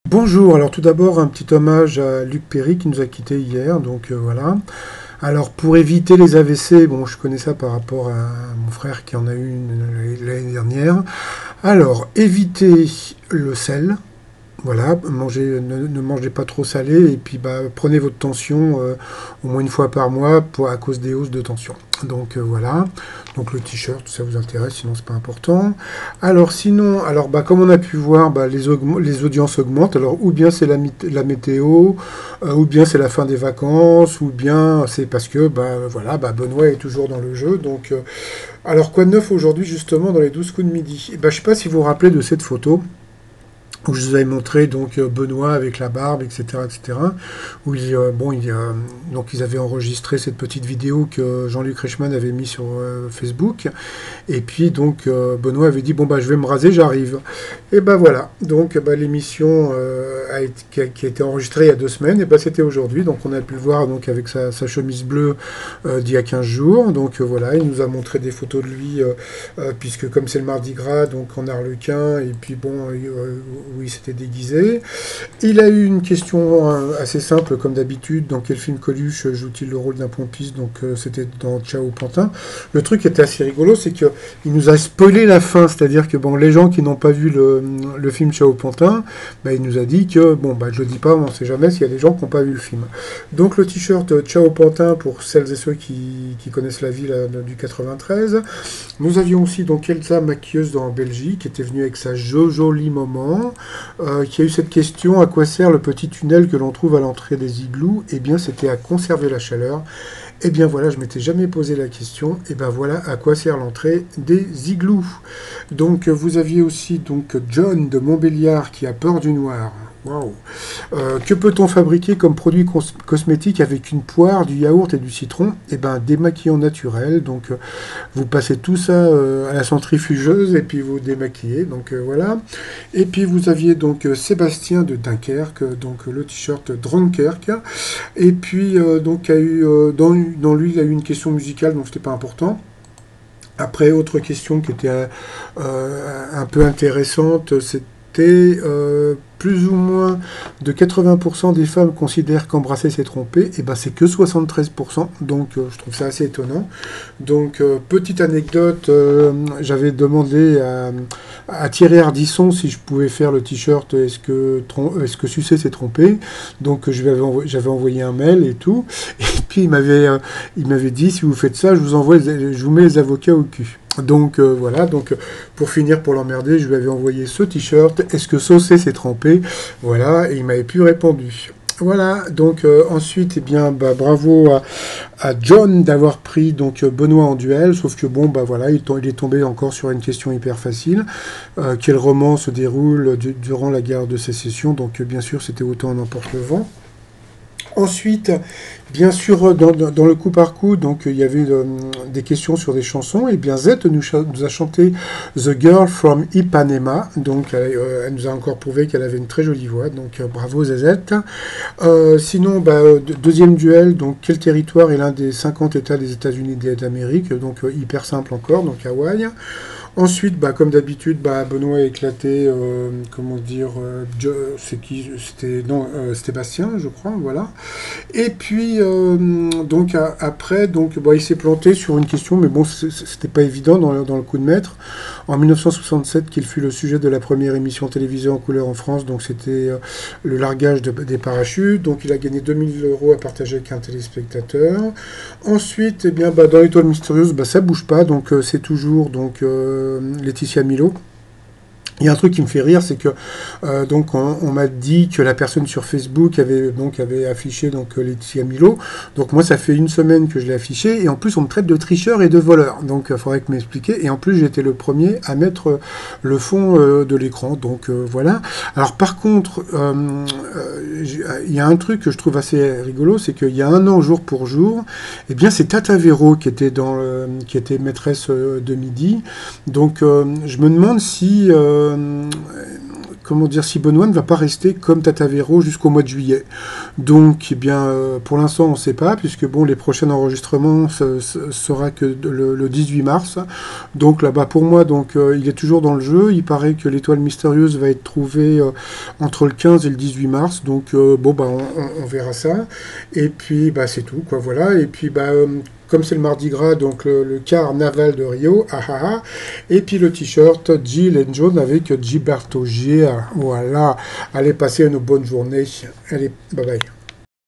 Bonjour, alors tout d'abord un petit hommage à Luc Perry qui nous a quittés hier, donc voilà. Alors pour éviter les AVC, bon je connais ça par rapport à mon frère qui en a eu une l'année dernière. Alors évitez le sel, voilà, ne mangez pas trop salé et puis prenez votre tension au moins une fois par mois à cause des hausses de tension. Donc voilà, donc le t-shirt, ça vous intéresse, sinon c'est pas important. Alors sinon, comme on a pu voir, les audiences augmentent. Alors ou bien c'est la météo, ou bien c'est la fin des vacances, ou bien c'est parce que Benoît est toujours dans le jeu. Donc alors quoi de neuf aujourd'hui justement dans les 12 coups de midi? Je sais pas si vous vous rappelez de cette photo où je vous avais montré donc Benoît avec la barbe, etc., etc., où donc ils avaient enregistré cette petite vidéo que Jean-Luc Reichmann avait mis sur Facebook, et puis donc Benoît avait dit bon je vais me raser, j'arrive, et voilà, donc l'émission qui a été enregistrée il y a 2 semaines, et c'était aujourd'hui, donc on a pu le voir donc avec sa chemise bleue d'il y a 15 jours, donc voilà, il nous a montré des photos de lui, puisque comme c'est le Mardi Gras, donc en arlequin, et puis où il s'était déguisé. Il a eu une question assez simple, comme d'habitude, dans quel film Coluche joue-t-il le rôle d'un pompiste? Donc c'était dans Ciao Pantin. Le truc qui était assez rigolo, c'est qu'il nous a spoilé la fin, c'est-à-dire que les gens qui n'ont pas vu le film Ciao Pantin, il nous a dit que, je le dis pas, on ne sait jamais s'il y a des gens qui n'ont pas vu le film. Donc le t-shirt Ciao Pantin, pour celles et ceux qui connaissent la ville du 93. Nous avions aussi donc Elsa, maquilleuse en Belgique, qui était venue avec sa jolie maman, qui a eu cette question: à quoi sert le petit tunnel que l'on trouve à l'entrée des igloos? Eh bien, c'était à conserver la chaleur. Eh bien voilà, je m'étais jamais posé la question. Et voilà à quoi sert l'entrée des igloos. Donc vous aviez aussi donc John de Montbéliard qui a peur du noir. Waouh. Que peut-on fabriquer comme produit cosmétique avec une poire, du yaourt et du citron? Démaquillant naturel. Donc vous passez tout ça à la centrifugeuse et puis vous démaquillez. Donc voilà. Et puis vous aviez donc Sébastien de Dunkerque, donc le t-shirt Drunkerque. Et puis donc dans lui il a eu une question musicale, donc c'était pas important. Après, autre question qui était un peu intéressante, c'était plus ou moins de 80% des femmes considèrent qu'embrasser c'est tromper. Et c'est que 73%, donc je trouve ça assez étonnant. Donc petite anecdote, j'avais demandé à Thierry Ardisson si je pouvais faire le t-shirt est-ce que sucer c'est tromper. Donc j'avais envoyé un mail et tout, et puis il m'avait dit: si vous faites ça, je vous mets les avocats au cul. Donc voilà, donc pour finir, pour l'emmerder, je lui avais envoyé ce t-shirt, est-ce que saucer c'est tremper? Voilà, et il m'avait plus répondu. Voilà, donc ensuite, bravo à John d'avoir pris donc Benoît en duel, sauf que il est tombé encore sur une question hyper facile. Quel roman se déroule durant la guerre de sécession? Donc bien sûr, c'était Autant en emporte le vent. Ensuite, bien sûr, dans le coup par coup, donc il y avait des questions sur des chansons. Et bien Z nous a chanté The Girl from Ipanema. Donc elle nous a encore prouvé qu'elle avait une très jolie voix. Donc bravo ZZ. Sinon, deuxième duel. Donc quel territoire est l'un des 50 États des États-Unis d'Amérique? Donc hyper simple encore. Donc Hawaï. Ensuite, comme d'habitude, Benoît a éclaté, c'est qui? C'était Sébastien, je crois, voilà. Et puis, après, il s'est planté sur une question, mais c'était pas évident dans le coup de maître. En 1967, qu'il fut le sujet de la première émission télévisée en couleur en France, donc c'était le largage des parachutes. Donc il a gagné 2000 € à partager avec un téléspectateur. Ensuite, dans l'Étoile mystérieuse, ça bouge pas, donc c'est toujours Laetitia Milo. Il y a un truc qui me fait rire, c'est que on m'a dit que la personne sur Facebook avait affiché Laetitia Milo. Donc moi, ça fait 1 semaine que je l'ai affiché, et en plus on me traite de tricheur et de voleur. Donc il faudrait que m'expliquer. Et en plus, j'ai été le premier à mettre le fond de l'écran. Donc voilà. Alors par contre, il y a un truc que je trouve assez rigolo, c'est qu'il y a 1 an jour pour jour, c'est Tata Véro qui était maîtresse de midi. Donc je me demande si comment dire, si Benoît ne va pas rester comme Tatavero jusqu'au mois de juillet. Donc, eh bien, pour l'instant, on ne sait pas, puisque bon, les prochains enregistrements sera que le 18 mars. Donc là-bas, pour moi, donc il est toujours dans le jeu. Il paraît que l'étoile mystérieuse va être trouvée entre le 15 et le 18 mars. Donc bon, bah, on verra ça. Et puis, bah, c'est tout, quoi. Voilà. Et puis, bah, comme c'est le Mardi Gras, donc le car naval de Rio, ah ah ah, et puis le t-shirt Jill and John avec Gilberto G. Voilà, allez passer une bonne journée. Allez, bye bye.